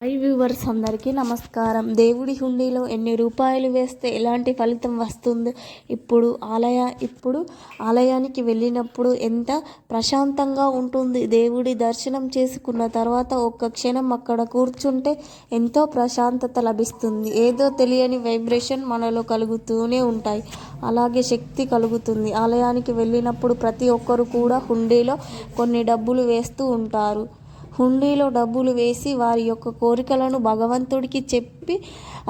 Viewers అందరికీ నమస్కారం. దేవుడి హుండీలో ఎన్ని రూపాయలు వేస్తే ఎలాంటి ఫలితం వస్తుందో ఇప్పుడు ఆలయానికి వెళ్ళినప్పుడు ఎంత ప్రశాంతంగా ఉంటుంది. దేవుడి దర్శనం చేసుకున్న తర్వాత ఒక్క క్షణం అక్కడ కూర్చుంటే ఎంతో ప్రశాంతత లభిస్తుంది. ఏదో తెలియని వైబ్రేషన్ మనలో కలుగుతూనే ఉంటాయి. అలాగే శక్తి కలుగుతుంది. ఆలయానికి వెళ్ళినప్పుడు ప్రతి ఒక్కరు కూడా హుండీలో కొన్ని డబ్బులు వేస్తూ ఉంటారు. హుండీలో డబ్బులు వేసి వారి యొక్క కోరికలను భగవంతుడికి చెప్పి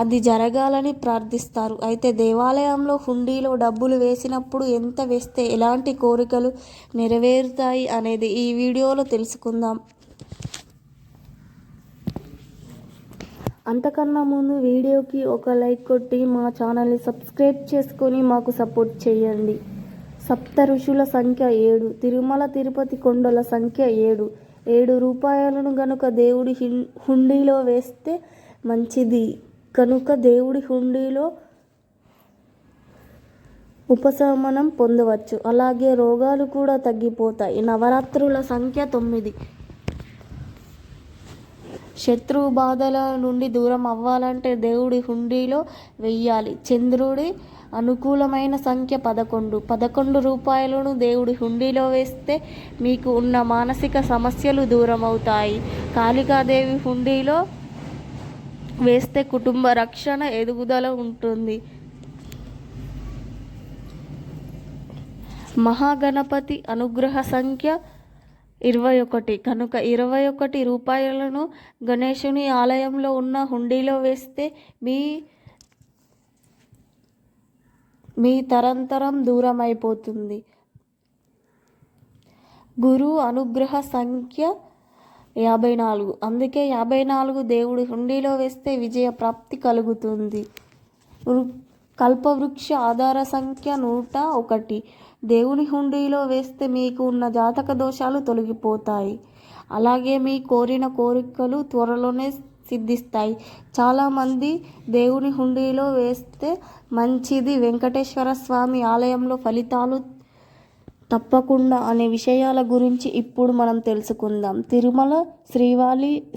అది జరగాలని ప్రార్థిస్తారు. అయితే దేవాలయంలో హుండీలో డబ్బులు వేసినప్పుడు ఎంత వేస్తే ఎలాంటి కోరికలు నెరవేరుతాయి అనేది ఈ వీడియోలో తెలుసుకుందాం. అంతకన్నా ముందు వీడియోకి ఒక లైక్ కొట్టి మా ఛానల్ని సబ్స్క్రైబ్ చేసుకొని మాకు సపోర్ట్ చేయండి. సప్త ఋషుల సంఖ్య 7, తిరుమల తిరుపతి కొండల సంఖ్య 7. 7 రూపాయలను గనుక దేవుడి హుండీలో వేస్తే మంచిది కనుక దేవుడి హుండీలో ఉపశమనం పొందవచ్చు. అలాగే రోగాలు కూడా తగ్గిపోతాయి. నవరాత్రుల సంఖ్య 9. శత్రు బాధల నుండి దూరం అవ్వాలంటే దేవుడి హుండీలో వెయ్యాలి. చంద్రుడి అనుకూలమైన సంఖ్య 11. 11 రూపాయలను దేవుడి హుండీలో వేస్తే మీకు ఉన్న మానసిక సమస్యలు దూరం అవుతాయి. కాళికాదేవి హుండీలో వేస్తే కుటుంబ రక్షణ ఎదుగుదల ఉంటుంది. మహాగణపతి అనుగ్రహ సంఖ్య 21 కనుక 21 రూపాయలను గణేశుని ఆలయంలో ఉన్న హుండీలో వేస్తే మీ తరంతరం దూరం అయిపోతుంది. గురు అనుగ్రహ సంఖ్య 54 అందుకే 54 దేవుడి హుండీలో వేస్తే విజయ ప్రాప్తి కలుగుతుంది. కల్పవృక్ష ఆధార సంఖ్య 101 దేవుని హుండీలో వేస్తే మీకు ఉన్న జాతక దోషాలు తొలగిపోతాయి. అలాగే మీ కోరిన కోరికలు త్వరలోనే సిద్ధిస్తాయి. చాలామంది దేవుని హుండీలో వేస్తే మంచిది, వెంకటేశ్వర స్వామి ఆలయంలో ఫలితాలు తప్పకుండా అనే విషయాల గురించి ఇప్పుడు మనం తెలుసుకుందాం. తిరుమల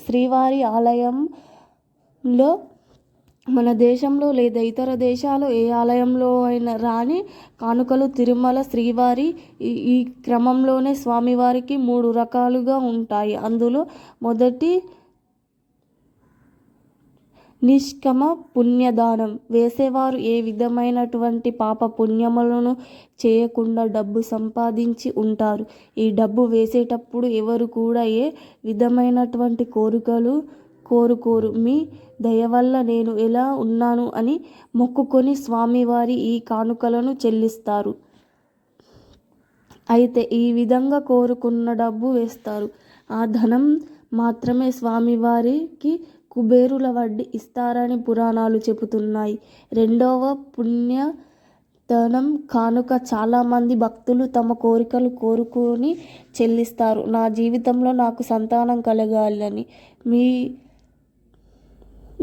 శ్రీవారి ఆలయంలో మన దేశంలో లేదా ఇతర దేశాలు ఏ ఆలయంలో అయినా రాని కానుకలు తిరుమల శ్రీవారి ఈ క్రమంలోనే స్వామివారికి 3 రకాలుగా ఉంటాయి. అందులో మొదటి నిష్కామ పుణ్యదానం. వేసేవారు ఏ విధమైనటువంటి పాప పుణ్యములను చేయకుండా డబ్బు సంపాదించి ఉంటారు. ఈ డబ్బు వేసేటప్పుడు ఎవరు కూడా ఏ విధమైనటువంటి కోరికలు కోరుకోరు. మీ దయ వల్ల నేను ఎలా ఉన్నాను అని మొక్కుకొని స్వామివారి ఈ కానుకలను చెల్లిస్తారు. అయితే ఈ విధంగా కోరుకున్న డబ్బు వేస్తారు. ఆ ధనం మాత్రమే స్వామివారికి కుబేరుల వడ్డీ ఇస్తారని పురాణాలు చెబుతున్నాయి. రెండవ పుణ్యదానం కానుక. చాలామంది భక్తులు తమ కోరికలు కోరుకొని చెల్లిస్తారు. నా జీవితంలో నాకు సంతానం కలగాలని,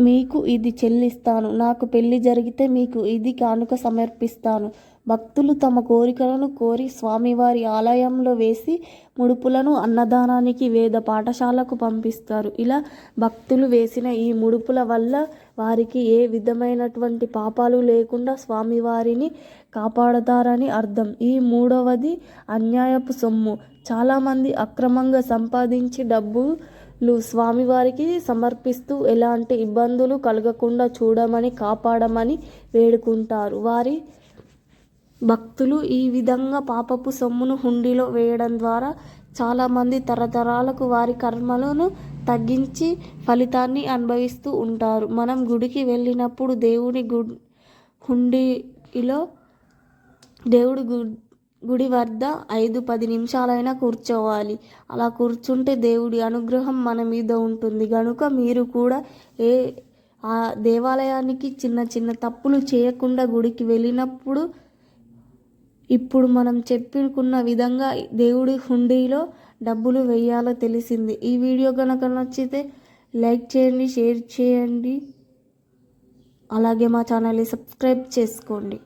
మీకు ఇది చెల్లిస్తాను, నాకు పెళ్లి జరిగితే మీకు ఇది కానుక సమర్పిస్తాను. భక్తులు తమ కోరికలను కోరి స్వామివారి ఆలయంలో వేసి ముడుపులను అన్నదానానికి, వేద పాఠశాలకు పంపిస్తారు. ఇలా భక్తులు వేసిన ఈ ముడుపుల వల్ల వారికి ఏ విధమైనటువంటి పాపాలు లేకుండా స్వామివారిని కాపాడతారని అర్థం. ఈ 3వది అన్యాయపు సొమ్ము. చాలామంది అక్రమంగా సంపాదించి డబ్బులు స్వామివారికి సమర్పిస్తూ ఎలాంటి ఇబ్బందులు కలగకుండా చూడమని, కాపాడమని వేడుకుంటారు. వారి భక్తులు ఈ విధంగా పాపపు సొమ్మును హుండీలో వేయడం ద్వారా చాలామంది తరతరాలకు వారి కర్మలను తగ్గించి ఫలితాన్ని అనుభవిస్తూ ఉంటారు. మనం గుడికి వెళ్ళినప్పుడు దేవుడి గుడి వద్ద 5-10 నిమిషాలైనా కూర్చోవాలి. అలా కూర్చుంటే దేవుడి అనుగ్రహం మన మీద ఉంటుంది. కనుక మీరు కూడా ఆ దేవాలయానికి చిన్న చిన్న తప్పులు చేయకుండా గుడికి వెళ్ళినప్పుడు ఇప్పుడు మనం చెప్పుకున్న విధంగా దేవుడి హుండీలో డబ్బులు వేయాలో తెలిసింది. ఈ వీడియో కనుక నచ్చితే లైక్ చేయండి, షేర్ చేయండి. అలాగే మా ఛానల్ని సబ్స్క్రైబ్ చేసుకోండి.